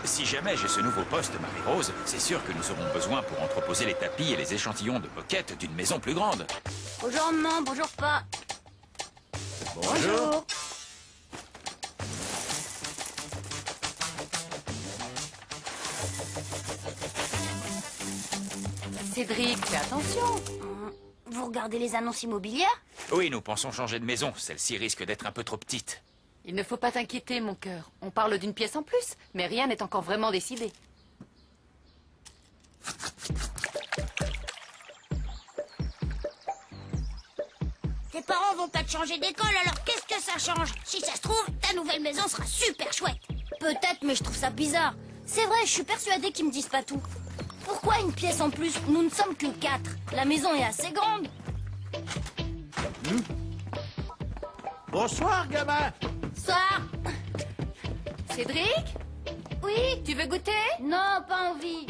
Si jamais j'ai ce nouveau poste, Marie-Rose, c'est sûr que nous aurons besoin pour entreposer les tapis et les échantillons de moquettes d'une maison plus grande. Bonjour maman, bonjour pas. Bonjour. Cédric, fais attention. Vous regardez les annonces immobilières? Oui, nous pensons changer de maison. Celle-ci risque d'être un peu trop petite. Il ne faut pas t'inquiéter, mon cœur. On parle d'une pièce en plus, mais rien n'est encore vraiment décidé. Tes parents vont peut-être changer d'école, alors qu'est-ce que ça change? Si ça se trouve, ta nouvelle maison sera super chouette. Peut-être, mais je trouve ça bizarre. C'est vrai, je suis persuadée qu'ils me disent pas tout. Pourquoi une pièce en plus? Nous ne sommes que 4. La maison est assez grande. Bonsoir, gamin. Soir. Cédric, Oui? tu veux goûter? Non, pas envie.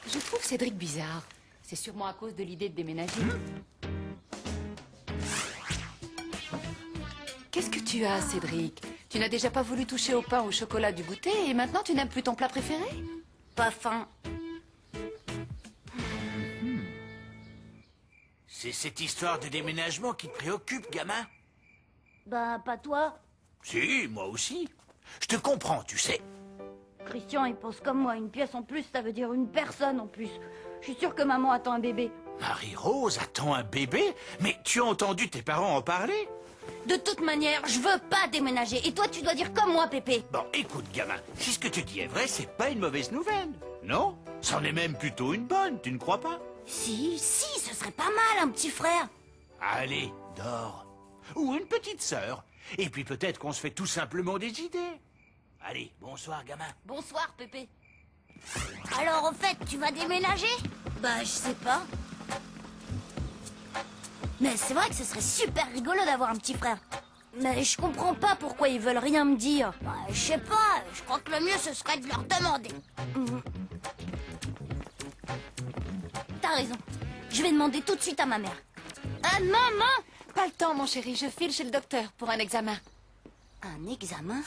Je trouve Cédric bizarre. C'est sûrement à cause de l'idée de déménager. Qu'est-ce que tu as, Cédric? Tu n'as déjà pas voulu toucher au pain au chocolat du goûter et maintenant tu n'aimes plus ton plat préféré? Pas faim. C'est cette histoire de déménagement qui te préoccupe, gamin? Bah, pas toi. Si, moi aussi. Je te comprends, tu sais. Christian, il pense comme moi. Une pièce en plus, ça veut dire une personne en plus. Je suis sûre que maman attend un bébé. Marie-Rose attend un bébé? Mais tu as entendu tes parents en parler? De toute manière, je veux pas déménager. Et toi, tu dois dire comme moi, Pépé. Bon, écoute, gamin, si ce que tu dis est vrai, c'est pas une mauvaise nouvelle. Non? C'en est même plutôt une bonne, tu ne crois pas? Si, ce serait pas mal, un petit frère. Allez, dors. Ou une petite sœur. Et puis peut-être qu'on se fait tout simplement des idées. Allez, bonsoir, gamin. Bonsoir, Pépé. Alors, au fait, tu vas déménager? Bah, je sais pas. Mais c'est vrai que ce serait super rigolo d'avoir un petit frère. Mais je comprends pas pourquoi ils veulent rien me dire. Bah, je sais pas, je crois que le mieux ce serait de leur demander. T'as raison. Je vais demander tout de suite à ma mère. Maman! Pas le temps, mon chéri. Je file chez le docteur pour un examen. Un examen?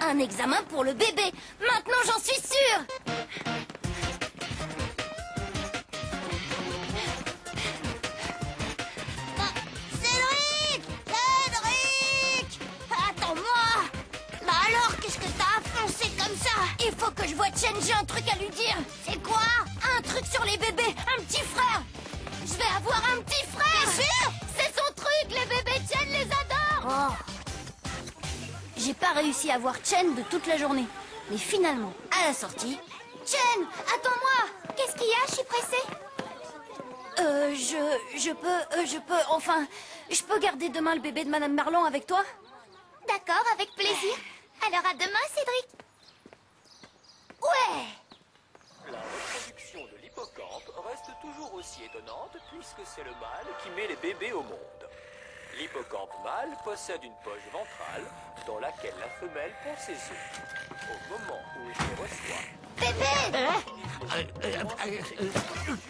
Un examen pour le bébé. Maintenant, j'en suis sûre. Cédric! Cédric! Attends-moi! Bah alors, qu'est-ce que t'as foncé comme ça? Il faut que je voie Chen, j'ai un truc à lui dire. C'est quoi? Un truc sur les bébés, un petit frère. Je vais avoir un petit frère. Bien sûr! C'est son truc, les bébés Chen les adorent. J'ai pas réussi à voir Chen de toute la journée. Mais finalement, à la sortie... Chen, attends-moi! Qu'est-ce qu'il y a? Je suis pressée. Enfin, je peux garder demain le bébé de Madame Marlon avec toi? D'accord, avec plaisir. Alors à demain, Cédric. Ouais! La reproduction de l'hippocampe reste toujours aussi étonnante puisque c'est le mâle qui met les bébés au monde. L'hippocampe mâle possède une poche ventrale dans laquelle la femelle pond ses œufs. Au moment où il les reçoit, Bébé!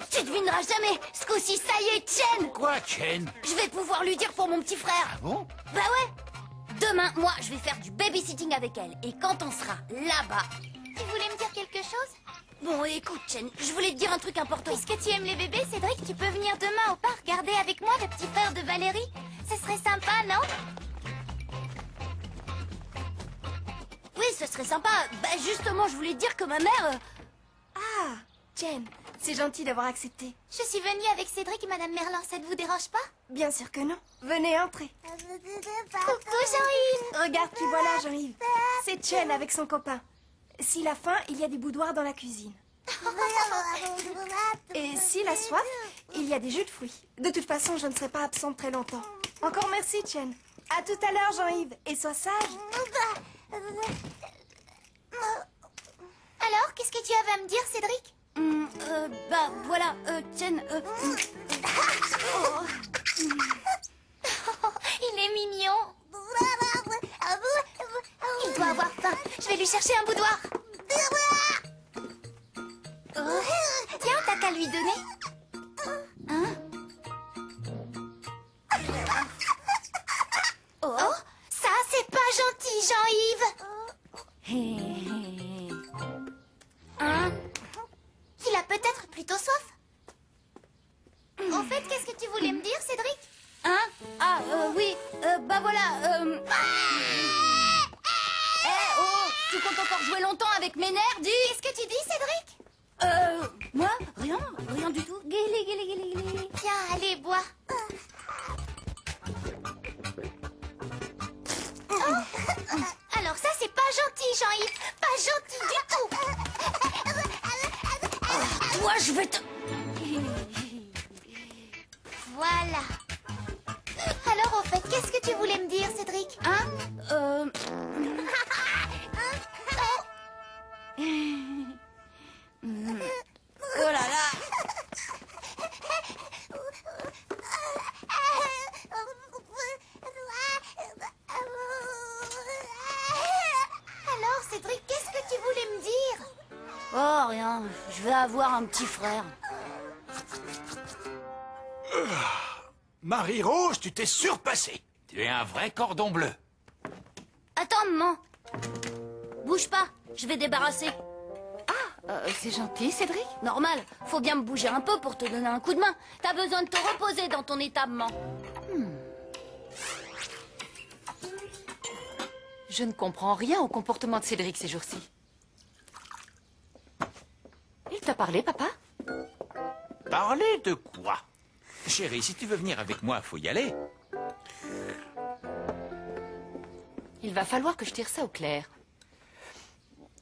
Tu devineras jamais. Ce coup-ci, ça y est, Chen! Quoi, Chen? Je vais pouvoir lui dire pour mon petit frère. Ah bon? Bah ouais. Demain, moi, je vais faire du babysitting avec elle. Et quand on sera là-bas... Tu voulais me dire quelque chose? Bon, écoute, Chen, je voulais te dire un truc important. Puisque tu aimes les bébés, Cédric, tu peux venir demain au parc garder avec moi le petit frère de Valérie. Ce serait sympa, non? Oui, ce serait sympa. Bah justement, je voulais te dire que ma mère... Ah, Jen, c'est gentil d'avoir accepté. Je suis venue avec Cédric et Madame Merlin, ça ne vous dérange pas? Bien sûr que non. Venez entrer. Coucou Jean-Yves. Regarde qui voilà, Jean-Yves. C'est Chen avec son copain. S'il a faim, il y a des boudoirs dans la cuisine. Et s'il a soif, il y a des jus de fruits. De toute façon, je ne serai pas absente très longtemps. Encore merci, Chen. À tout à l'heure, Jean-Yves. Et sois sage. Alors, qu'est-ce que tu avais à me dire, Cédric? Bah voilà, Chen... Il est mignon. Il doit avoir faim. Je vais lui chercher un boudoir. Tiens, t'as qu'à lui donner. Hein? plutôt soif. En fait, qu'est-ce que tu voulais me dire, Cédric? Hein? Ah, oui. Bah voilà, oh, tu comptes encore jouer longtemps avec mes nerfs, dis? Qu'est-ce que tu dis, Cédric? Moi? Rien du tout. Guili, guili, guili, guili. Tiens, allez, bois. Alors ça, c'est pas gentil, Jean-Yves. Pas gentil du tout. Toi, je vais te... Voilà. Alors, en fait, qu'est-ce que tu voulais me dire, Cédric? Hein? Oh là là! Alors, Cédric, qu'est-ce que tu voulais me dire? Oh, rien. Je vais avoir un petit frère. Marie-Rose, tu t'es surpassée. Tu es un vrai cordon bleu. Attends, maman. Bouge pas. Je vais débarrasser. C'est gentil, Cédric. Normal. Faut bien me bouger un peu pour te donner un coup de main. T'as besoin de te reposer dans ton établement. Je ne comprends rien au comportement de Cédric ces jours-ci. Il t'a parlé, papa? Parler de quoi? Chérie, si tu veux venir avec moi, faut y aller. Il va falloir que je tire ça au clair.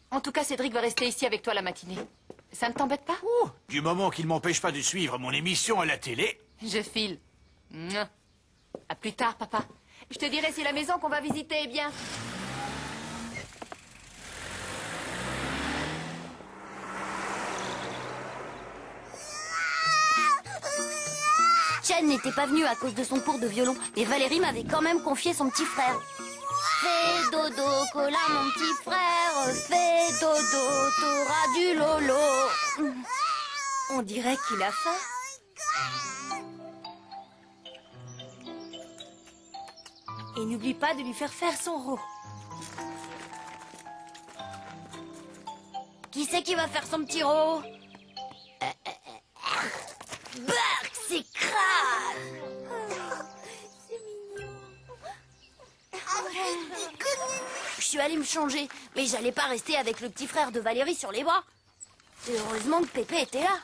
En tout cas, Cédric va rester ici avec toi la matinée. Ça ne t'embête pas? Oh, du moment qu'il m'empêche pas de suivre mon émission à la télé. Je file. Mouah. À plus tard, papa. Je te dirai si la maison qu'on va visiter est bien. Chen n'était pas venue à cause de son cours de violon, mais Valérie m'avait quand même confié son petit frère. Fais dodo, cola, mon petit frère. Fais dodo, t'auras du lolo. On dirait qu'il a faim. Et n'oublie pas de lui faire faire son rot. Qui c'est qui va faire son petit rot? Bark, c'est crade. Je suis allée me changer, mais j'allais pas rester avec le petit frère de Valérie sur les bras. Et heureusement que Pépé était là.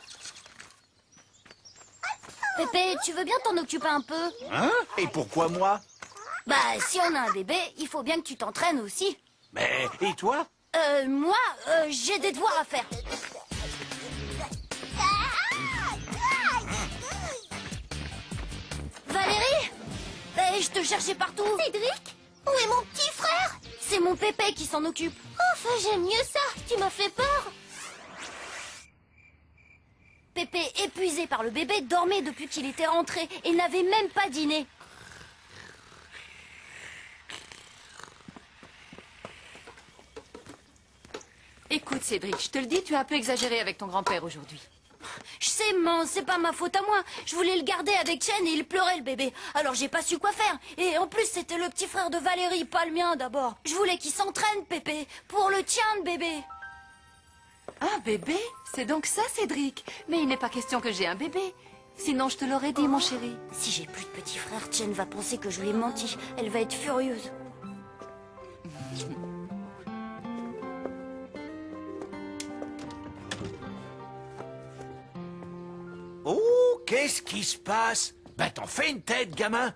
Pépé, tu veux bien t'en occuper un peu? Hein? Et pourquoi moi? Bah, si on a un bébé, il faut bien que tu t'entraînes aussi. Mais, et toi? Moi, j'ai des devoirs à faire. Valérie? Je te cherchais partout. Cédric? Où est mon petit frère? C'est mon Pépé qui s'en occupe. Enfin, j'aime mieux ça. Tu m'as fait peur. Pépé, épuisé par le bébé, dormait depuis qu'il était rentré et n'avait même pas dîné. Écoute, Cédric, je te le dis, tu as un peu exagéré avec ton grand-père aujourd'hui. Je sais, maman, c'est pas ma faute à moi. Je voulais le garder avec Chen et il pleurait le bébé. Alors j'ai pas su quoi faire. Et en plus, c'était le petit frère de Valérie, pas le mien d'abord. Je voulais qu'il s'entraîne, Pépé, pour le tien de bébé. Un bébé? C'est donc ça, Cédric? Mais il n'est pas question que j'ai un bébé. Sinon, je te l'aurais dit, mon chéri. Si j'ai plus de petit frère, Chen va penser que je lui ai menti. Elle va être furieuse. Oh, qu'est-ce qui se passe? Ben, t'en fais une tête, gamin.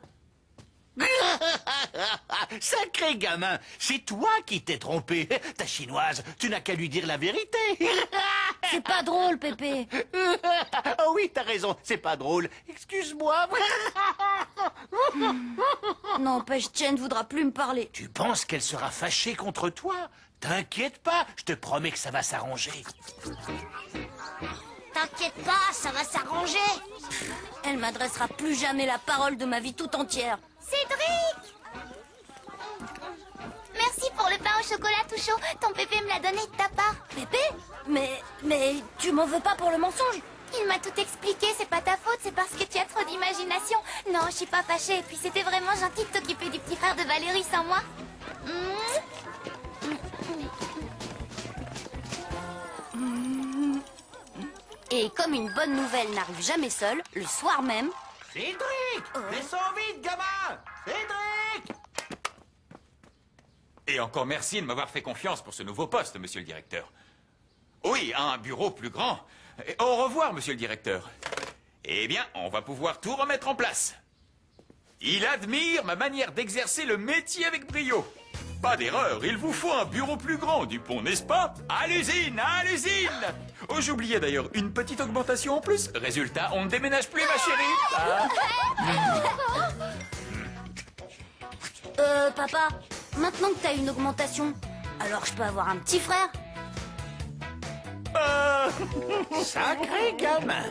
Sacré gamin, c'est toi qui t'es trompé. Ta chinoise, tu n'as qu'à lui dire la vérité. C'est pas drôle, Pépé. Oh oui, t'as raison, c'est pas drôle. Excuse-moi. N'empêche, Chen ne voudra plus me parler. Tu penses qu'elle sera fâchée contre toi? T'inquiète pas, je te promets que ça va s'arranger. T'inquiète pas, ça va s'arranger. Elle m'adressera plus jamais la parole de ma vie tout entière. Cédric! Merci pour le pain au chocolat tout chaud. Ton Pépé me l'a donné de ta part. Pépé? Mais tu m'en veux pas pour le mensonge? Il m'a tout expliqué, c'est pas ta faute, c'est parce que tu as trop d'imagination. Non, je suis pas fâchée, et puis c'était vraiment gentil de t'occuper du petit frère de Valérie sans moi. Et comme une bonne nouvelle n'arrive jamais seule, le soir même... Cédric! Descends vite, gamin! Cédric! Et encore merci de m'avoir fait confiance pour ce nouveau poste, monsieur le directeur. Oui, un bureau plus grand. Et au revoir, monsieur le directeur. Eh bien, on va pouvoir tout remettre en place. Il admire ma manière d'exercer le métier avec brio. Pas d'erreur, il vous faut un bureau plus grand, Dupont, n'est-ce pas? À l'usine, à l'usine! Oh, j'oubliais d'ailleurs, une petite augmentation en plus. Résultat, on ne déménage plus, ma chérie. Ah. Papa, maintenant que t'as une augmentation, alors je peux avoir un petit frère? Sacré gamin!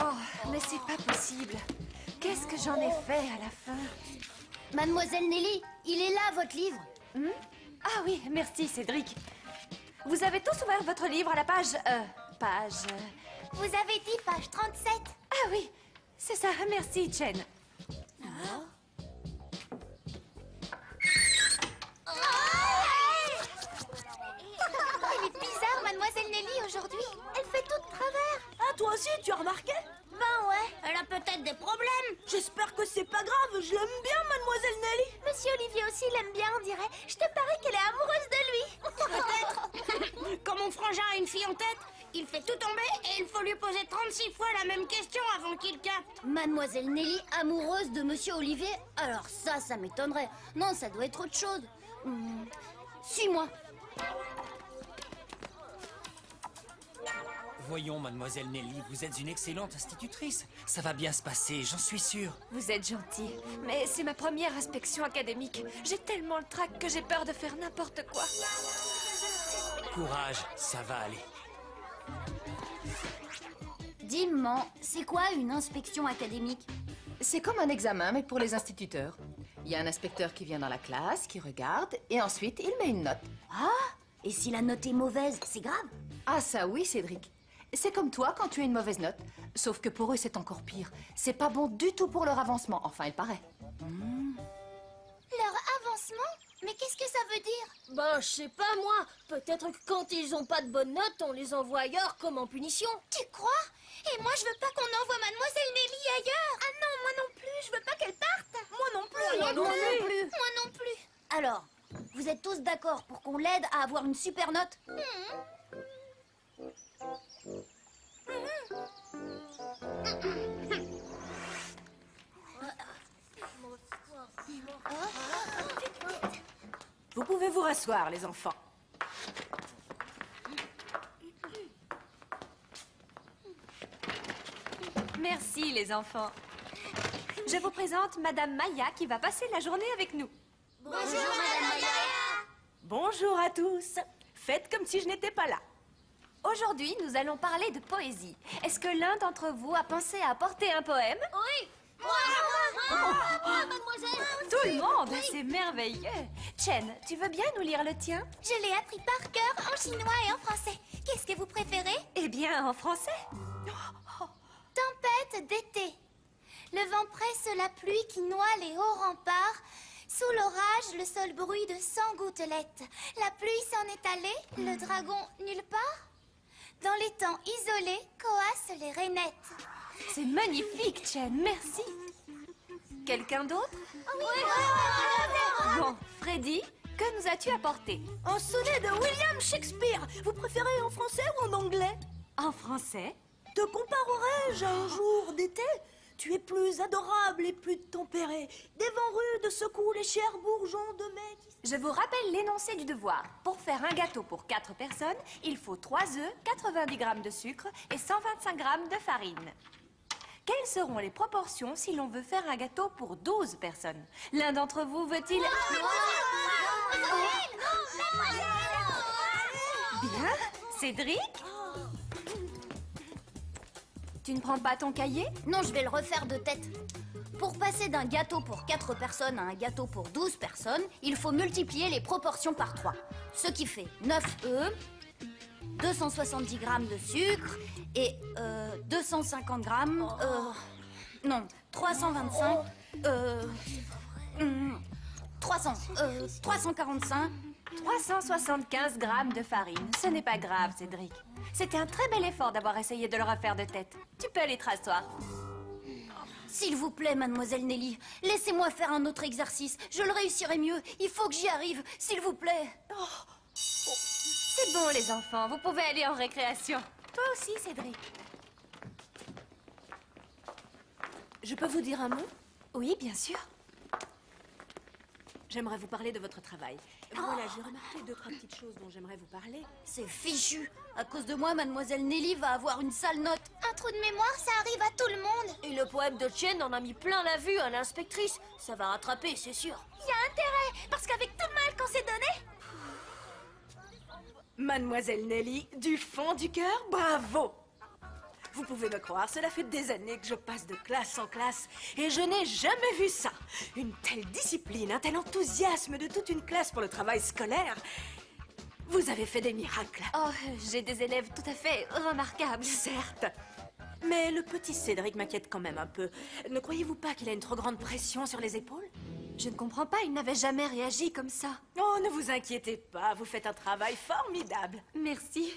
Oh, mais c'est pas possible. Qu'est-ce que j'en ai fait à la fin? Mademoiselle Nelly, il est là, votre livre. Ah oui, merci Cédric. Vous avez tous ouvert votre livre à la page... Vous avez dit page 37. Ah oui, c'est ça, merci Chen. Elle est bizarre, mademoiselle Nelly, aujourd'hui. Elle fait tout de travers. Ah, toi aussi, tu as remarqué? Ben ouais, elle a peut-être des problèmes. J'espère que c'est pas grave, je l'aime bien, mademoiselle Nelly. Monsieur Olivier aussi l'aime bien, on dirait. Je te parie qu'elle est amoureuse de lui. Peut-être. Quand mon frangin a une fille en tête, il fait tout tomber et il faut lui poser 36 fois la même question avant qu'il capte. Mademoiselle Nelly, amoureuse de Monsieur Olivier? Alors ça m'étonnerait. Non, ça doit être autre chose. Suis-moi. Voyons, mademoiselle Nelly, vous êtes une excellente institutrice. Ça va bien se passer, j'en suis sûr. Vous êtes gentil, mais c'est ma première inspection académique. J'ai tellement le trac que j'ai peur de faire n'importe quoi. Courage, ça va aller. Dis-moi, c'est quoi une inspection académique? C'est comme un examen, mais pour les instituteurs. Il y a un inspecteur qui vient dans la classe, qui regarde, et ensuite il met une note. Ah, et si la note est mauvaise, c'est grave? Ah ça oui, Cédric. C'est comme toi quand tu as une mauvaise note. Sauf que pour eux, c'est encore pire. C'est pas bon du tout pour leur avancement. Enfin, il paraît. Leur avancement? Mais qu'est-ce que ça veut dire? Ben, je sais pas, moi. Peut-être que quand ils ont pas de bonnes notes, on les envoie ailleurs comme en punition. Tu crois? Et moi, je veux pas qu'on envoie mademoiselle Nelly ailleurs. Ah non, moi non plus, je veux pas qu'elle parte. Moi non plus. Moi non plus. Moi non plus. Alors, vous êtes tous d'accord pour qu'on l'aide à avoir une super note? Vous pouvez vous rasseoir, les enfants. Merci, les enfants. Je vous présente Madame Maya qui va passer la journée avec nous. Bonjour, madame Maya. Bonjour à tous. Faites comme si je n'étais pas là. Aujourd'hui, nous allons parler de poésie. Est-ce que l'un d'entre vous a pensé à apporter un poème? Oui. Mademoiselle. Tout le monde, c'est merveilleux. Chen, tu veux bien nous lire le tien? Je l'ai appris par cœur en chinois et en français. Qu'est-ce que vous préférez? Eh bien, en français. Tempête d'été. Le vent presse la pluie qui noie les hauts remparts. Sous l'orage, le sol bruit de 100 gouttelettes. La pluie s'en est allée, le dragon nulle part. Dans les temps isolés, coassent les rainettes. C'est magnifique, Chen, merci. Quelqu'un d'autre? Bon, Freddy, que nous as-tu apporté? Un sonnet de William Shakespeare. Vous préférez en français ou en anglais? En français? Te comparerai-je un jour d'été? Tu es plus adorable et plus tempéré. Des vents rudes secouent les chers bourgeons de mai. Je vous rappelle l'énoncé du devoir. Pour faire un gâteau pour 4 personnes, il faut 3 œufs, 90 grammes de sucre et 125 grammes de farine. Quelles seront les proportions si l'on veut faire un gâteau pour 12 personnes? L'un d'entre vous veut-il... Bien. Cédric? Tu ne prends pas ton cahier? Non, je vais le refaire de tête. Pour passer d'un gâteau pour 4 personnes à un gâteau pour 12 personnes, il faut multiplier les proportions par 3. Ce qui fait 9 œufs, 270 grammes de sucre et 250 grammes... non, 325... 345... 375 grammes de farine. Ce n'est pas grave, Cédric. C'était un très bel effort d'avoir essayé de le refaire de tête. Tu peux aller te rasseoir. S'il vous plaît, mademoiselle Nelly, laissez-moi faire un autre exercice. Je le réussirai mieux. Il faut que j'y arrive, s'il vous plaît. C'est bon, les enfants. Vous pouvez aller en récréation. Toi aussi, Cédric. Je peux vous dire un mot? Oui, bien sûr. J'aimerais vous parler de votre travail. Voilà, j'ai remarqué 2 ou 3 petites choses dont j'aimerais vous parler. C'est fichu. À cause de moi, mademoiselle Nelly va avoir une sale note. Un trou de mémoire, ça arrive à tout le monde. Et le poème de Chen en a mis plein la vue à l'inspectrice. Ça va rattraper, c'est sûr. Il y a intérêt, parce qu'avec tout le mal qu'on s'est donné... Mademoiselle Nelly, du fond du cœur, bravo! Vous pouvez me croire, cela fait des années que je passe de classe en classe et je n'ai jamais vu ça. Une telle discipline, un tel enthousiasme de toute une classe pour le travail scolaire. Vous avez fait des miracles. Oh, j'ai des élèves tout à fait remarquables. Certes. Mais le petit Cédric m'inquiète quand même un peu. Ne croyez-vous pas qu'il a une trop grande pression sur les épaules? Je ne comprends pas, il n'avait jamais réagi comme ça. Oh, ne vous inquiétez pas, vous faites un travail formidable. Merci.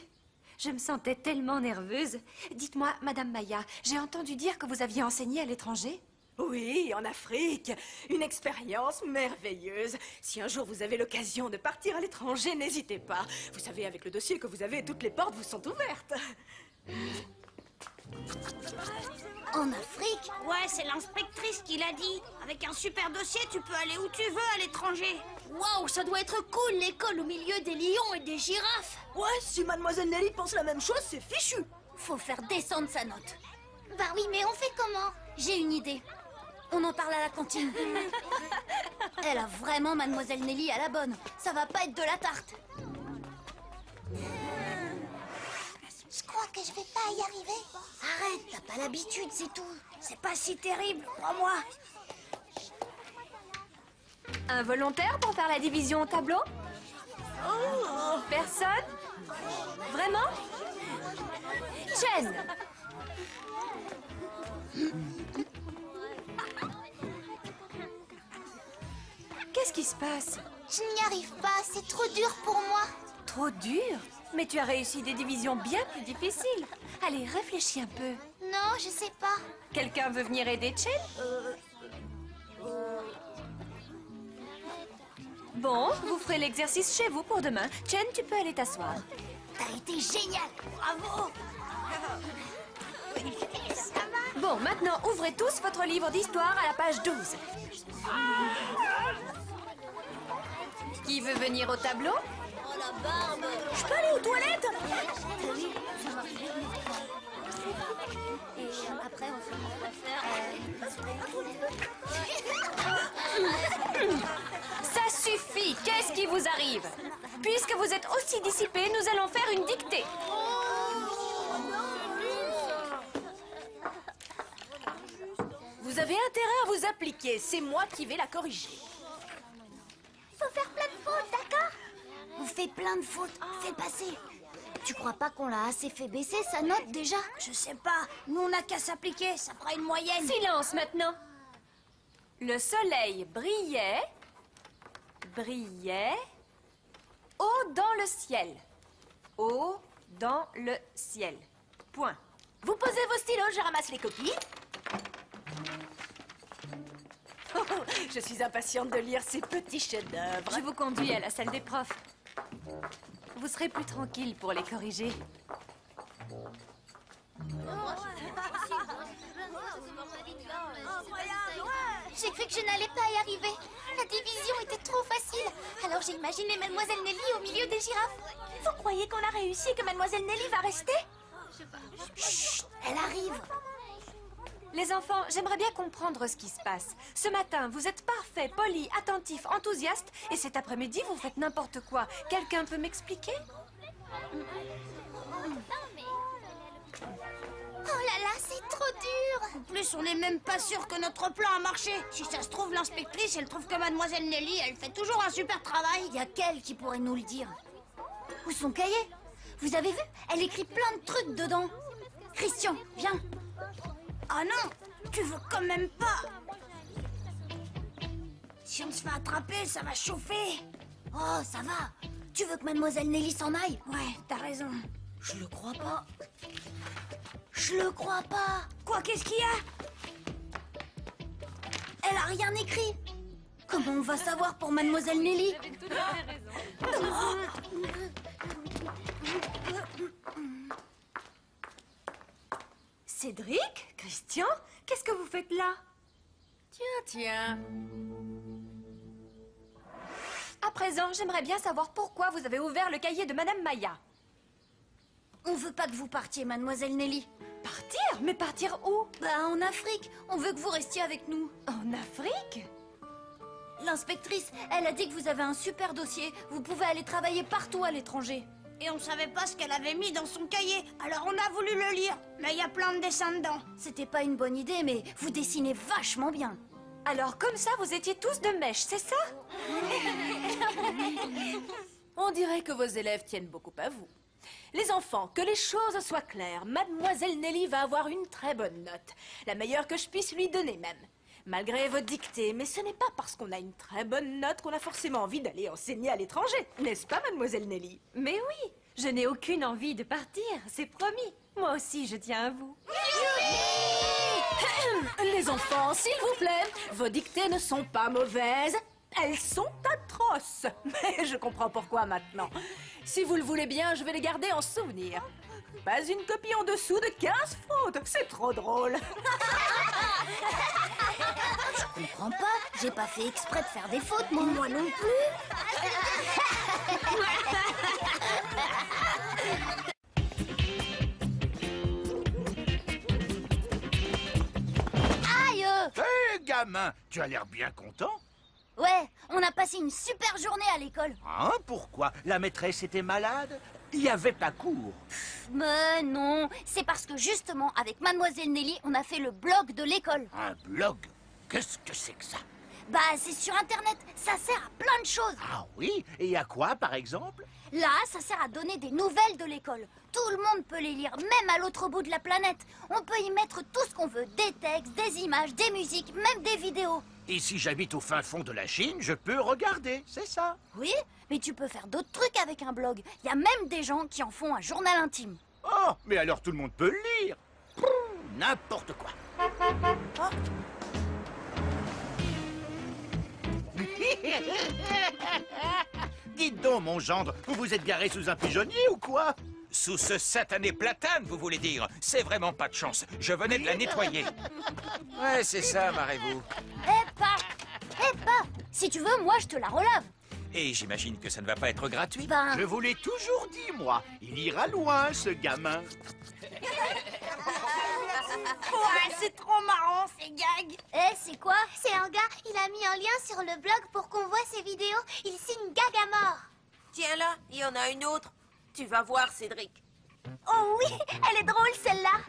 Je me sentais tellement nerveuse. Dites-moi, Madame Maya, j'ai entendu dire que vous aviez enseigné à l'étranger? Oui, en Afrique. Une expérience merveilleuse. Si un jour vous avez l'occasion de partir à l'étranger, n'hésitez pas. Vous savez, avec le dossier que vous avez, toutes les portes vous sont ouvertes. En Afrique? Ouais, c'est l'inspectrice qui l'a dit. Avec un super dossier, tu peux aller où tu veux à l'étranger. Waouh, ça doit être cool, l'école au milieu des lions et des girafes. Ouais, si mademoiselle Nelly pense la même chose, c'est fichu. Faut faire descendre sa note. Bah oui, mais on fait comment? J'ai une idée. On en parle à la cantine. Elle a vraiment mademoiselle Nelly à la bonne. Ça va pas être de la tarte. Je crois que je vais pas y arriver. Arrête, t'as pas l'habitude, c'est tout. C'est pas si terrible, crois-moi. Un volontaire pour faire la division au tableau? Personne? Vraiment? Chen! Qu'est-ce qui se passe? Je n'y arrive pas, c'est trop dur pour moi. Trop dur? Mais tu as réussi des divisions bien plus difficiles. Allez, réfléchis un peu. Non, je sais pas. Quelqu'un veut venir aider Chen? Bon, vous ferez l'exercice chez vous pour demain. Chen, tu peux aller t'asseoir. T'as été génial, bravo. Bon, maintenant, ouvrez tous votre livre d'histoire à la page 12. Qui veut venir au tableau? Oh la barbe. Je peux aller aux toilettes? Et après, on va faire... Ça suffit! Qu'est-ce qui vous arrive? Puisque vous êtes aussi dissipés, nous allons faire une dictée. Vous avez intérêt à vous appliquer, c'est moi qui vais la corriger. Faut faire plein de fautes, d'accord? On fait plein de fautes, fais passer. Tu crois pas qu'on l'a assez fait baisser sa note déjà? Je sais pas, nous on n'a qu'à s'appliquer, ça fera une moyenne. Silence maintenant. Le soleil brillait, haut dans le ciel. Haut dans le ciel. Point. Vous posez vos stylos, je ramasse les copies. Oh, je suis impatiente de lire ces petits chefs-d'œuvre. Je vous conduis à la salle des profs. Vous serez plus tranquille pour les corriger. J'ai cru que je n'allais pas y arriver. La division était trop facile. Alors j'ai imaginé Mademoiselle Nelly au milieu des girafes. Vous croyez qu'on a réussi et que Mademoiselle Nelly va rester? Chut, elle arrive. Les enfants, j'aimerais bien comprendre ce qui se passe. Ce matin, vous êtes parfaits, polis, attentifs, enthousiastes, et cet après-midi, vous faites n'importe quoi. Quelqu'un peut m'expliquer? Oh là là, c'est trop dur. En plus, on n'est même pas sûr que notre plan a marché. Si ça se trouve, l'inspectrice, elle trouve que mademoiselle Nelly, elle fait toujours un super travail. Il y a qu'elle qui pourrait nous le dire. Où son cahier? Vous avez vu? Elle écrit plein de trucs dedans. Christian, viens. Ah non, tu veux quand même pas. Si on se fait attraper, ça va chauffer. Oh, ça va. Tu veux que Mademoiselle Nelly s'en aille? Ouais, t'as raison. Je le crois pas. Je le crois pas. Quoi, qu'est-ce qu'il y a? Elle a rien écrit. Comment on va savoir pour Mademoiselle Nelly? Cédric? Christian? Qu'est-ce que vous faites là? Tiens. À présent, j'aimerais bien savoir pourquoi vous avez ouvert le cahier de Madame Maya. On veut pas que vous partiez, Mademoiselle Nelly. Partir? Mais partir où? Bah, en Afrique. On veut que vous restiez avec nous. En Afrique? L'inspectrice, elle a dit que vous avez un super dossier. Vous pouvez aller travailler partout à l'étranger. Et on savait pas ce qu'elle avait mis dans son cahier, alors on a voulu le lire. Mais il y a plein de dessins dedans. C'était pas une bonne idée, mais vous dessinez vachement bien. Alors comme ça, vous étiez tous de mèche, c'est ça? On dirait que vos élèves tiennent beaucoup à vous. Les enfants, que les choses soient claires, Mademoiselle Nelly va avoir une très bonne note. La meilleure que je puisse lui donner même. Malgré vos dictées, mais ce n'est pas parce qu'on a une très bonne note qu'on a forcément envie d'aller enseigner à l'étranger. N'est-ce pas, Mademoiselle Nelly? Mais oui, je n'ai aucune envie de partir, c'est promis. Moi aussi, je tiens à vous. Les enfants, s'il vous plaît, vos dictées ne sont pas mauvaises. Elles sont atroces. Mais je comprends pourquoi maintenant. Si vous le voulez bien, je vais les garder en souvenir. Pas une copie en dessous de 15 fautes. C'est trop drôle. Je comprends pas. J'ai pas fait exprès de faire des fautes, moi non plus. Aïe! Hé, gamin, tu as l'air bien content. Ouais, on a passé une super journée à l'école. Hein, pourquoi? La maîtresse était malade? Il n'y avait pas cours. Mais non, c'est parce que justement, avec Mademoiselle Nelly, on a fait le blog de l'école. Un blog? Qu'est-ce que c'est que ça? Bah, c'est sur Internet, ça sert à plein de choses. Ah oui? Et à quoi, par exemple? Là, ça sert à donner des nouvelles de l'école. Tout le monde peut les lire, même à l'autre bout de la planète. On peut y mettre tout ce qu'on veut, des textes, des images, des musiques, même des vidéos. Et si j'habite au fin fond de la Chine, je peux regarder, c'est ça? Oui, mais tu peux faire d'autres trucs avec un blog. Il y a même des gens qui en font un journal intime. Oh, mais alors tout le monde peut le lire. N'importe quoi. Oh. Dites donc, mon gendre, vous vous êtes garé sous un pigeonnier ou quoi? Sous ce satané platane, vous voulez dire? C'est vraiment pas de chance. Je venais de la nettoyer. Ouais, c'est ça, marrez-vous. Eh pas, si tu veux, moi je te la relave. Et j'imagine que ça ne va pas être gratuit. Ben, Je vous l'ai toujours dit, moi. Il ira loin, ce gamin. ouais, c'est trop marrant ces gags. Eh, c'est quoi? C'est un gars, il a mis un lien sur le blog pour qu'on voit ses vidéos. Il signe gag à mort. Tiens là, il y en a une autre. Tu vas voir, Cédric. Oh oui, elle est drôle celle-là.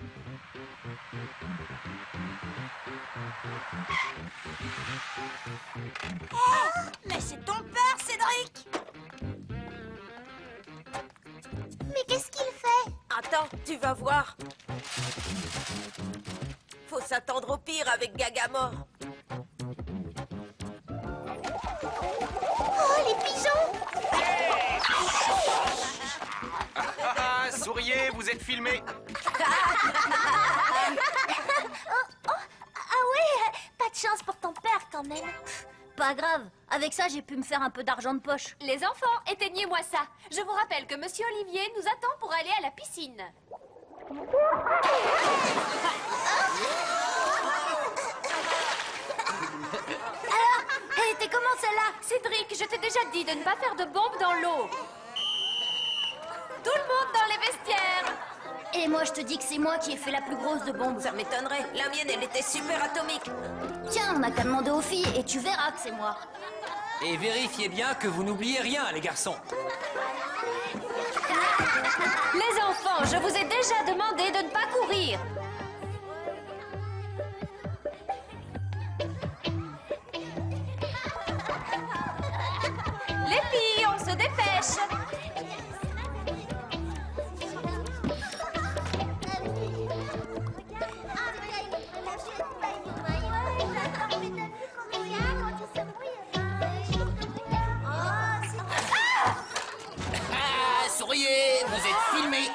Oh, mais c'est ton père, Cédric. Mais qu'est-ce qu'il fait? Attends, tu vas voir. Faut s'attendre au pire avec Gagamore. Oh, les pigeons! Souriez, vous êtes filmé. Ah ouais, pas de chance pour ton père quand même. Pas grave, avec ça j'ai pu me faire un peu d'argent de poche. Les enfants, éteignez-moi ça. Je vous rappelle que Monsieur Olivier nous attend pour aller à la piscine. Alors, elle était comment celle-là? Cédric, je t'ai déjà dit de ne pas faire de bombes dans l'eau. Tout le monde dans les vestiaires. Et moi je te dis que c'est moi qui ai fait la plus grosse de bombes. Ça m'étonnerait. La mienne, elle était super atomique. Tiens, on a qu'à demander aux filles et tu verras que c'est moi. Et vérifiez bien que vous n'oubliez rien, les garçons. Les enfants, je vous ai déjà demandé de ne pas courir. Les filles, on se dépêche. vous êtes filmé.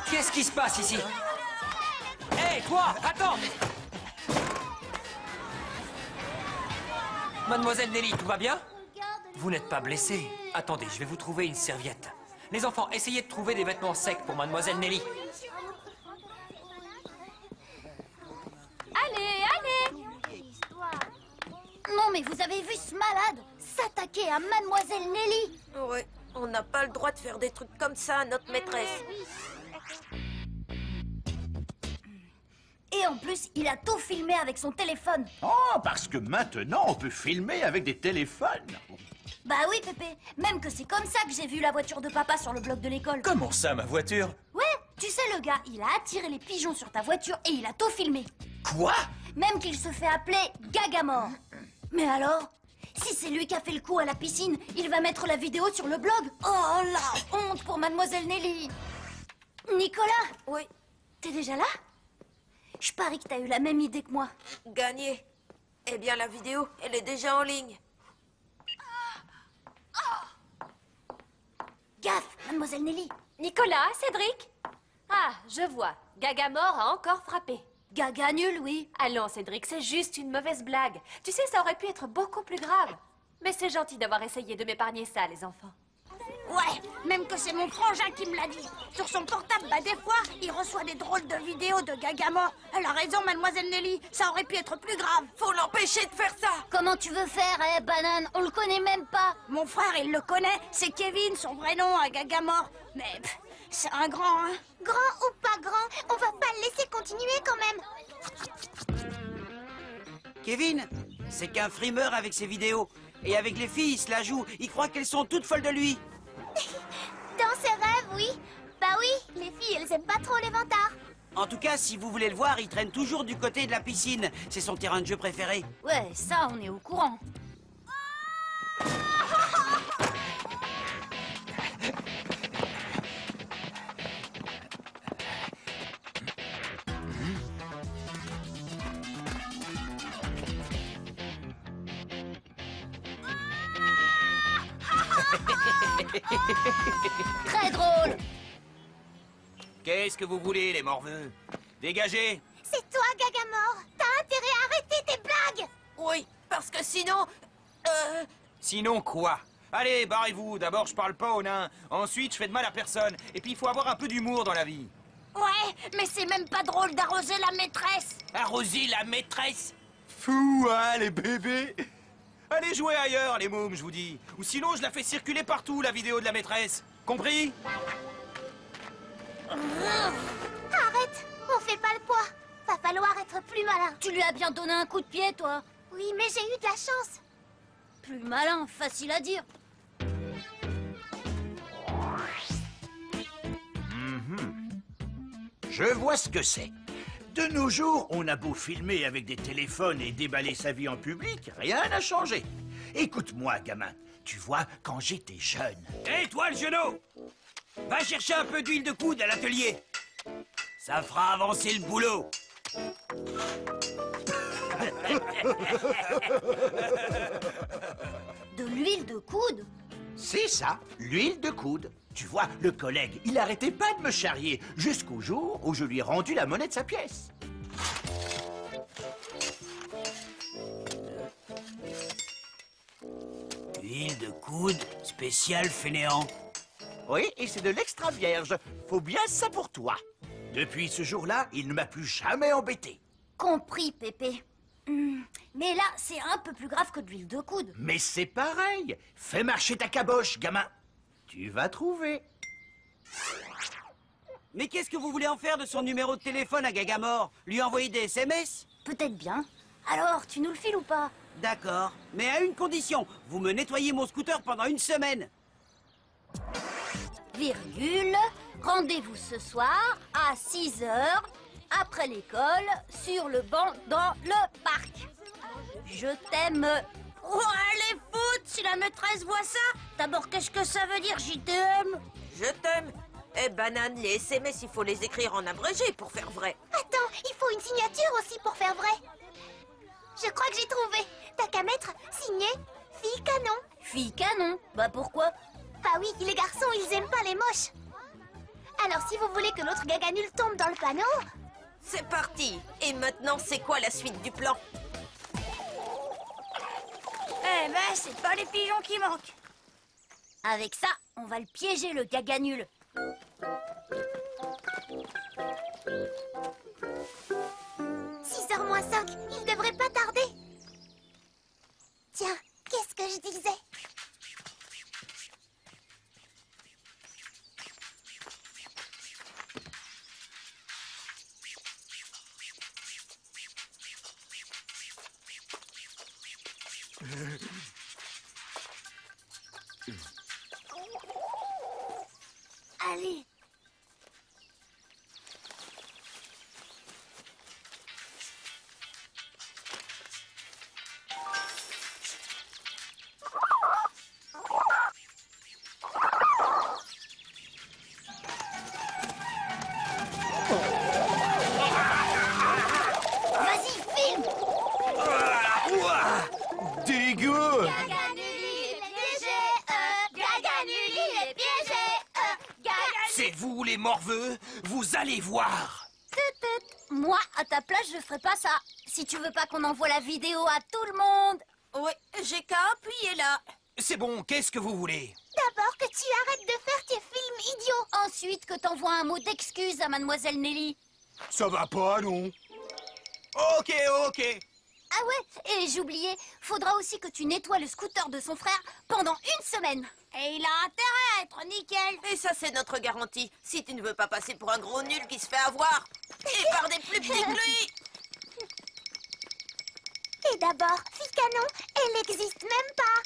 Qu'est-ce qui se passe ici? Hé, toi, attends! Mademoiselle Nelly, tout va bien? Vous n'êtes pas blessée? Attendez, je vais vous trouver une serviette. Les enfants, essayez de trouver des vêtements secs pour Mademoiselle Nelly. Allez, allez! Non, mais vous avez vu ce malade s'attaquer à Mademoiselle Nelly? Ouais, on n'a pas le droit de faire des trucs comme ça à notre maîtresse. Et en plus, il a tout filmé avec son téléphone. Oh, parce que maintenant, on peut filmer avec des téléphones. Bah oui, Pépé. Même que c'est comme ça que j'ai vu la voiture de papa sur le bloc de l'école. Comment ça, ma voiture? Ouais, tu sais, le gars, il a attiré les pigeons sur ta voiture et il a tout filmé. Quoi? Même qu'il se fait appeler Gagamore. Mais alors, si c'est lui qui a fait le coup à la piscine, il va mettre la vidéo sur le blog. Oh, la honte pour Mademoiselle Nelly. Nicolas? Oui, T'es déjà là? Je parie que t'as eu la même idée que moi. gagné. Eh bien, la vidéo, elle est déjà en ligne. Gaffe, Mademoiselle Nelly. Nicolas, Cédric? Ah, je vois. Gagamore a encore frappé. Gaga nul, oui. Allons, Cédric, c'est juste une mauvaise blague. Tu sais, ça aurait pu être beaucoup plus grave. Mais c'est gentil d'avoir essayé de m'épargner ça, les enfants. Ouais, même que c'est mon frangin qui me l'a dit. Sur son portable, bah des fois, il reçoit des drôles de vidéos de Gagamore. Elle a raison, Mademoiselle Nelly. Ça aurait pu être plus grave. Faut l'empêcher de faire ça. Comment tu veux faire, Banane? On le connaît même pas. Mon frère, il le connaît. C'est Kevin, son vrai nom à Gagamore. Mais c'est un grand, hein. Grand ou pas grand, on va pas le laisser continuer quand même. Kevin, c'est qu'un frimeur avec ses vidéos. Et avec les filles, il se la joue. Il croit qu'elles sont toutes folles de lui. Dans ses rêves, oui. Bah oui, les filles, elles aiment pas trop les vantards. En tout cas, si vous voulez le voir, il traîne toujours du côté de la piscine. C'est son terrain de jeu préféré. Ouais, ça, on est au courant. Très drôle. Qu'est-ce que vous voulez, les morveux? Dégagez! C'est toi, Gagamore. T'as intérêt à arrêter tes blagues. Oui, parce que sinon... Sinon quoi? Allez, barrez-vous. D'abord, je parle pas aux nains. Ensuite, je fais de mal à personne. Et puis, il faut avoir un peu d'humour dans la vie. Ouais, mais c'est même pas drôle d'arroser la maîtresse. Arroser la maîtresse? Fou, hein, les bébés? Allez jouer ailleurs, les mômes, je vous dis. Ou sinon, je la fais circuler partout, la vidéo de la maîtresse. Compris? Arrête, on fait pas le poids. Va falloir être plus malin. Tu lui as bien donné un coup de pied, toi. Oui, mais j'ai eu de la chance. Plus malin, facile à dire. Je vois ce que c'est. De nos jours, on a beau filmer avec des téléphones et déballer sa vie en public, rien n'a changé. Écoute-moi, gamin. Tu vois, quand j'étais jeune... Hé, toi, le genou! Va chercher un peu d'huile de coude à l'atelier. Ça fera avancer le boulot. De l'huile de coude? C'est ça, l'huile de coude. Tu vois, le collègue, il arrêtait pas de me charrier jusqu'au jour où je lui ai rendu la monnaie de sa pièce. Huile de coude, spécial fainéant. Oui, et c'est de l'extra vierge. Faut bien ça pour toi. Depuis ce jour-là, il ne m'a plus jamais embêté. Compris, Pépé. Mais là, c'est un peu plus grave que de l'huile de coude. Mais c'est pareil. Fais marcher ta caboche, gamin. Tu vas trouver. Mais qu'est-ce que vous voulez en faire de son numéro de téléphone à Gagamore? Lui envoyer des SMS? Peut-être bien. Alors, tu nous le files ou pas? D'accord, mais à une condition. Vous me nettoyez mon scooter pendant une semaine. Virgule. Rendez-vous ce soir à 6 h après l'école sur le banc dans le parc. Je t'aime. Oh, allez, foot, si la maîtresse voit ça. D'abord, qu'est-ce que ça veut dire, je t'aime? Je t'aime. Eh, banane, les SMS, il faut les écrire en abrégé pour faire vrai. Attends, il faut une signature aussi pour faire vrai. Je crois que j'ai trouvé. T'as qu'à mettre signé fille canon. Fille canon. Bah pourquoi? Bah oui, les garçons, ils aiment pas les moches. Alors si vous voulez que l'autre gaga nul tombe dans le panneau... C'est parti. Et maintenant, c'est quoi la suite du plan? Eh ben, c'est pas les pigeons qui manquent. Avec ça, on va le piéger, le gaga nul. 6h moins 5, il devrait pas tarder. Tiens, qu'est-ce que je disais? Allez. Vas-y, filme. Dégueu! Gaga nul, il est piégé. Gaga nul, il est piégé. C'est vous les morveux? Vous allez voir! Moi, à ta place, je ferai pas ça. Si tu veux pas qu'on envoie la vidéo à tout le monde. Oui, j'ai qu'à appuyer là. C'est bon, qu'est-ce que vous voulez? D'abord que tu arrêtes de faire tes films idiots. Ensuite, que t'envoies un mot d'excuse à Mademoiselle Nelly. Ça va pas, non? Ok. Ah ouais, et j'oubliais, faudra aussi que tu nettoies le scooter de son frère pendant une semaine. Et il a intérêt à être nickel. Et ça, c'est notre garantie. Si tu ne veux pas passer pour un gros nul qui se fait avoir. Et par des plus petits que lui. Et d'abord, fille canon, elle n'existe même pas.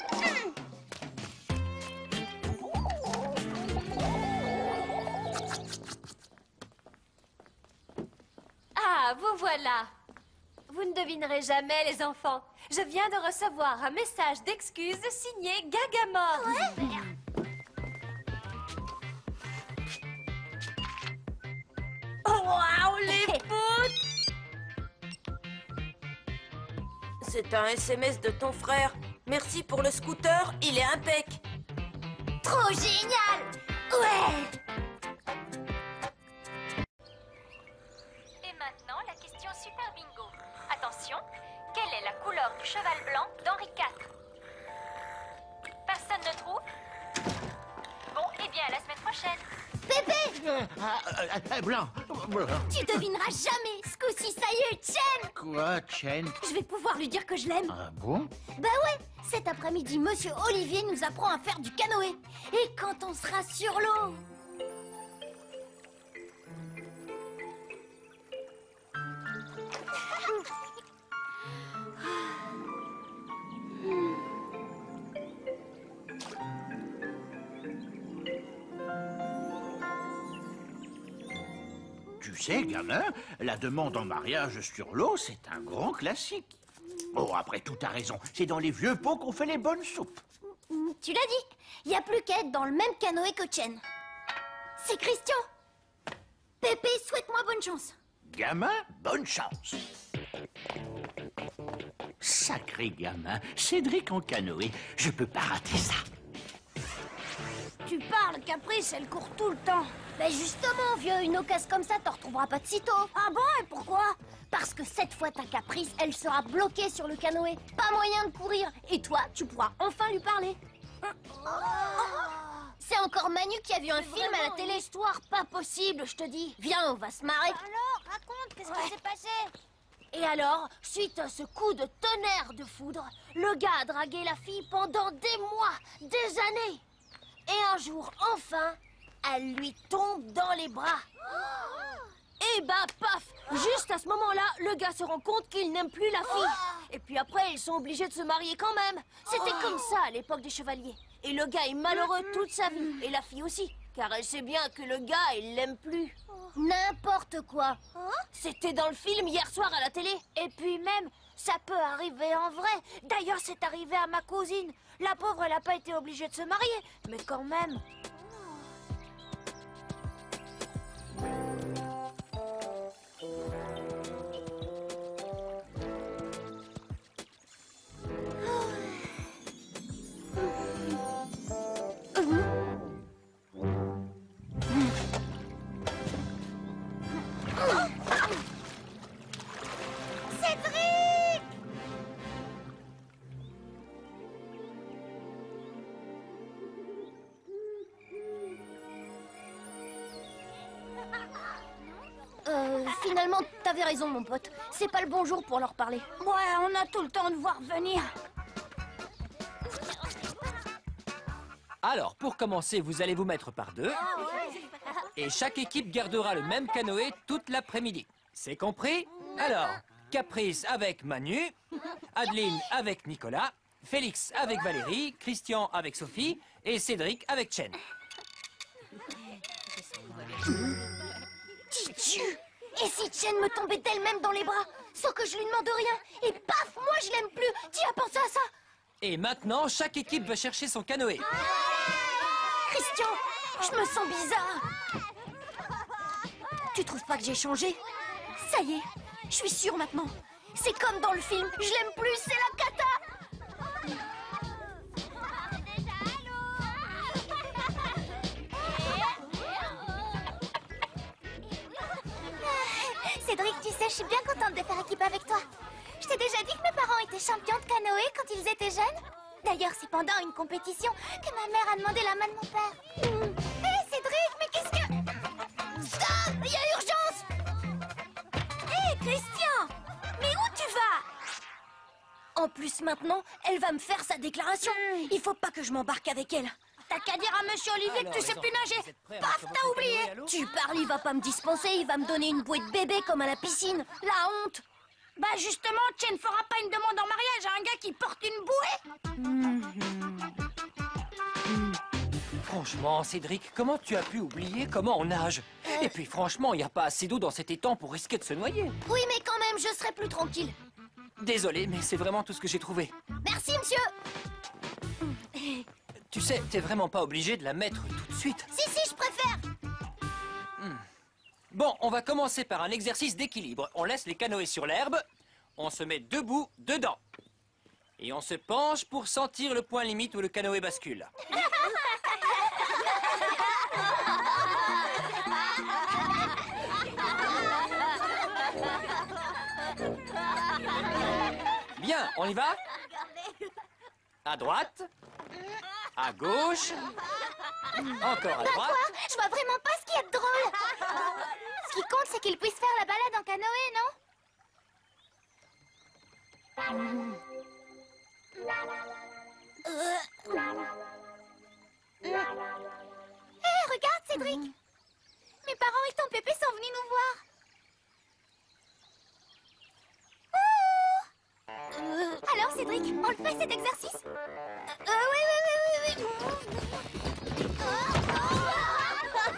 Ah, vous voilà. Vous ne devinerez jamais, les enfants. Je viens de recevoir un message d'excuse signé Gagamore. Oh, waouh, les poutres! C'est un SMS de ton frère. Merci pour le scooter, il est impec. Trop génial. Ouais. Et maintenant, la question Super Bingo. Attention, quelle est la couleur du cheval blanc d'Henri IV? Personne ne trouve? Bon, eh bien, à la semaine prochaine. Pépé! Blanc. Tu devineras jamais. Ce coup-ci, ça y est, Chen. Quoi, Chen? Je vais pouvoir lui dire que je l'aime. Ah bon? Bah ouais, cet après-midi, Monsieur Olivier nous apprend à faire du canoë. Et quand on sera sur l'eau... Tu sais, gamin, la demande en mariage sur l'eau, c'est un grand classique. Oh, après tout, t'as raison. C'est dans les vieux pots qu'on fait les bonnes soupes. Tu l'as dit, il n'y a plus qu'à être dans le même canoë que Chen. C'est Christian. Pépé, souhaite-moi bonne chance. Gamin, bonne chance. Sacré gamin, Cédric en canoë, je peux pas rater ça. Tu parles, Caprice, elle court tout le temps. Ben justement, vieux, une occasion comme ça, t'en retrouveras pas de sitôt. Ah bon, et pourquoi? Parce que cette fois, ta Caprice, elle sera bloquée sur le canoë. Pas moyen de courir. Et toi, tu pourras enfin lui parler. C'est encore Manu qui a vu un film à la télé. Histoire pas possible, je te dis. Viens, on va se marrer. Alors, raconte, qu'est-ce qui s'est passé? Et alors, suite à ce coup de tonnerre de foudre, le gars a dragué la fille pendant des mois, des années. Et un jour, enfin, elle lui tombe dans les bras. Et bah, paf! Juste à ce moment-là, le gars se rend compte qu'il n'aime plus la fille. Et puis après, ils sont obligés de se marier quand même. C'était comme ça à l'époque des chevaliers. Et le gars est malheureux toute sa vie. Et la fille aussi. Car elle sait bien que le gars, il l'aime plus. N'importe quoi. C'était dans le film hier soir à la télé. Et puis même, ça peut arriver en vrai. D'ailleurs, c'est arrivé à ma cousine. La pauvre, elle n'a pas été obligée de se marier. Mais quand même... Finalement, t'avais raison, mon pote. C'est pas le bon jour pour leur parler. Ouais, on a tout le temps de voir venir. Alors, pour commencer, vous allez vous mettre par deux. Et chaque équipe gardera le même canoë toute l'après-midi. C'est compris? Alors, Caprice avec Manu, Adeline avec Nicolas, Félix avec Valérie, Christian avec Sophie et Cédric avec Chen. Titu! Et si Chen me tombait d'elle-même dans les bras, sans que je lui demande rien, et paf, moi je l'aime plus. Tu as pensé à ça? Et maintenant, chaque équipe va chercher son canoë. Christian, je me sens bizarre. Tu trouves pas que j'ai changé? Ça y est, je suis sûre maintenant. C'est comme dans le film, je l'aime plus, c'est la cata. Cédric, tu sais, je suis bien contente de faire équipe avec toi. Je t'ai déjà dit que mes parents étaient champions de canoë quand ils étaient jeunes. D'ailleurs, c'est pendant une compétition que ma mère a demandé la main de mon père. Hé, Cédric, mais qu'est-ce que... Stop! Il y a urgence! Hé, Christian! Mais où tu vas? En plus, maintenant, elle va me faire sa déclaration. Il faut pas que je m'embarque avec elle. T'as qu'à dire à Monsieur Olivier Alors, que tu sais plus nager. Paf, T'as oublié. Tu parles, il va pas me dispenser, il va me donner une bouée de bébé comme à la piscine. La honte. Bah justement, Chen fera pas une demande en mariage à un gars qui porte une bouée. Franchement, Cédric, comment tu as pu oublier comment on nage? Et puis franchement, il n'y a pas assez d'eau dans cet étang pour risquer de se noyer. Oui, mais quand même, je serai plus tranquille. Désolé, mais c'est vraiment tout ce que j'ai trouvé. Merci, monsieur. Tu sais, t'es vraiment pas obligé de la mettre tout de suite. Si, je préfère. Bon, on va commencer par un exercice d'équilibre. On laisse les canoës sur l'herbe, on se met debout dedans. Et on se penche pour sentir le point limite où le canoë bascule. Bien, on y va? À droite, à gauche, encore à droite. Je vois vraiment pas ce qu'il y a de drôle. Ce qui compte, c'est qu'ils puissent faire la balade en canoë, non? Hé, regarde, Cédric. Mes parents et ton pépé sont venus nous voir. Alors, Cédric, on le fait cet exercice? Oui.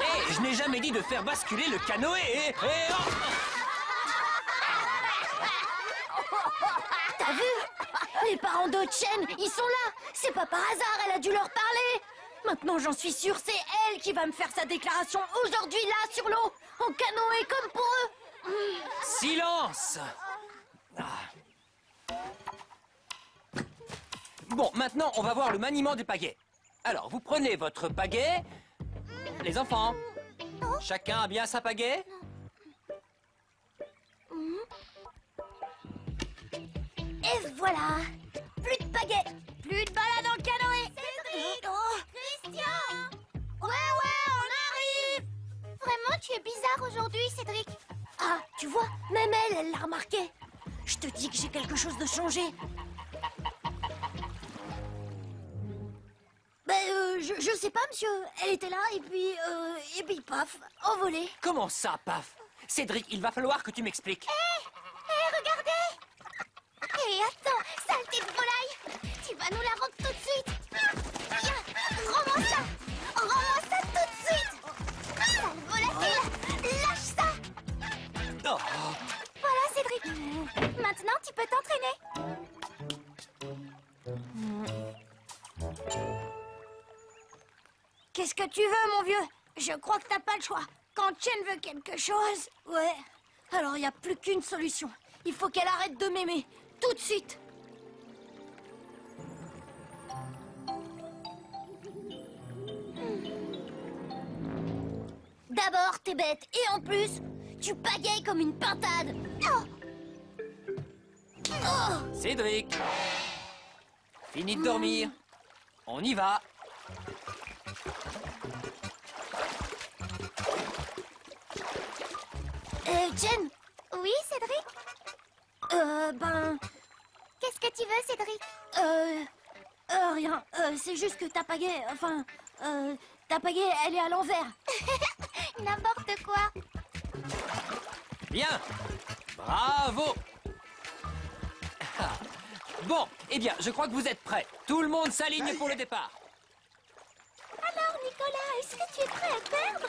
Hé, je n'ai jamais dit de faire basculer le canoë. T'as vu? Les parents de Chen, ils sont là. C'est pas par hasard, elle a dû leur parler. Maintenant, j'en suis sûre, c'est elle qui va me faire sa déclaration aujourd'hui, là, sur l'eau. En canoë, comme pour eux. Silence! Bon, maintenant, on va voir le maniement des pagaies. Alors, vous prenez votre pagaie. Les enfants, chacun a bien sa pagaie? Et voilà. Plus de pagaie. Plus de balade en canoë. Cédric! Christian! Ouais, on arrive! Vraiment, tu es bizarre aujourd'hui, Cédric. Ah, tu vois, même elle l'a remarqué. Je te dis que j'ai quelque chose de changé. Je sais pas, monsieur. Elle était là et puis paf, envolée. Comment ça, paf? Cédric, il va falloir que tu m'expliques. Hé, regardez! Hé, attends, saleté de volaille! Tu vas nous la rendre tout de suite! Viens, rends-moi ça! Rends-moi ça tout de suite! Sale volatile! Lâche ça! Oh. Voilà, Cédric. Maintenant, tu peux t'entraîner. Qu'est-ce que tu veux, mon vieux? Je crois que t'as pas le choix. Quand Chen veut quelque chose, ouais. Alors, il n'y a plus qu'une solution. Il faut qu'elle arrête de m'aimer. Tout de suite. D'abord, t'es bête. Et en plus, tu pagayes comme une pintade. Cédric, fini de dormir. On y va. Jen? Oui, Cédric? Qu'est-ce que tu veux, Cédric? Rien. C'est juste que ta pagaie... Enfin... ta pagaie, elle est à l'envers. N'importe quoi. Bien. Bravo. Ah. Bon, eh bien, je crois que vous êtes prêts. Tout le monde s'aligne pour le départ. Alors, Nicolas, est-ce que tu es prêt à perdre?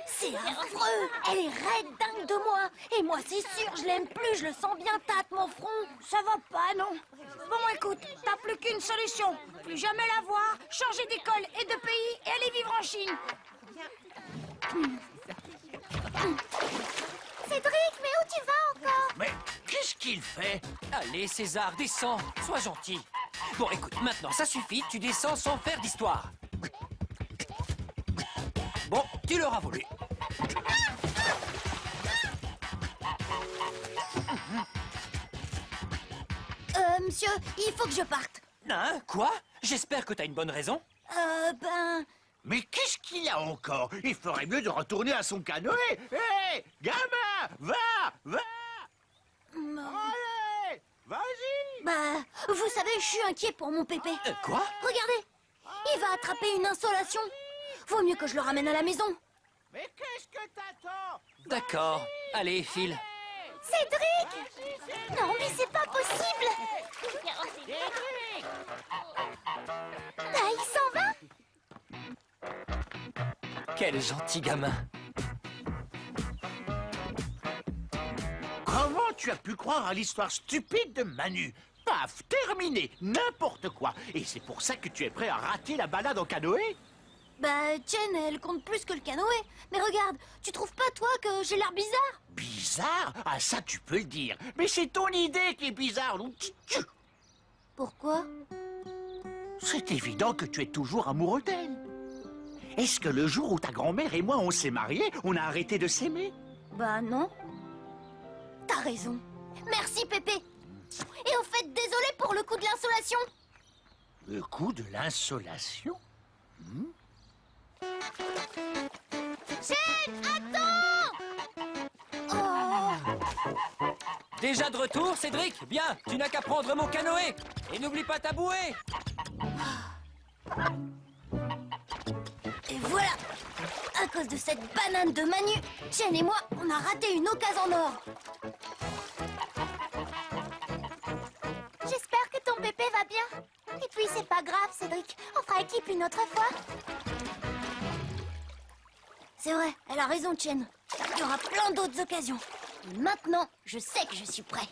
C'est affreux. Elle est raide dingue de moi. Et moi, c'est sûr, je l'aime plus. Je le sens bien tâte, mon front. Ça va pas, non? Bon, écoute, t'as plus qu'une solution. Plus jamais la voir, changer d'école et de pays et aller vivre en Chine. Cédric, mais où tu vas encore? Mais qu'est-ce qu'il fait? Allez, César, descends. Sois gentil. Bon, écoute, maintenant, ça suffit. Tu descends sans faire d'histoire. Bon, tu l'auras volé. Monsieur, il faut que je parte. Hein? Quoi? J'espère que t'as une bonne raison. Mais qu'est-ce qu'il a encore? Il ferait mieux de retourner à son canoë. Hé, gamin, va. Allez, vas-y. Vous savez, je suis inquiet pour mon pépé. Quoi? Regardez, il va attraper une insolation. Vaut mieux que je le ramène à la maison. Mais qu'est-ce que t'attends? D'accord. Allez, file. Cédric! Non, mais c'est pas possible! Ah, il s'en va? Quel gentil gamin. Comment tu as pu croire à l'histoire stupide de Manu? Paf, terminé, n'importe quoi. Et c'est pour ça que tu es prêt à rater la balade en canoë? Jen, elle compte plus que le canoë. Mais regarde, tu trouves pas, toi, que j'ai l'air bizarre? Bizarre? Ah, ça, tu peux le dire. Mais c'est ton idée qui est bizarre. Pourquoi? C'est évident que tu es toujours amoureux d'elle. Est-ce que le jour où ta grand-mère et moi on s'est mariés, on a arrêté de s'aimer? Non. T'as raison. Merci, Pépé. Et au fait, désolé pour le coup de l'insolation. Le coup de l'insolation? Jen, attends! Oh! Déjà de retour, Cédric? Bien, tu n'as qu'à prendre mon canoë. Et n'oublie pas ta bouée. Et voilà! À cause de cette banane de Manu, Jen et moi, on a raté une occasion en or. J'espère que ton bébé va bien. Et puis, c'est pas grave, Cédric. On fera équipe une autre fois. C'est vrai, elle a raison, Jen. Il y aura plein d'autres occasions. Et maintenant, je sais que je suis prêt.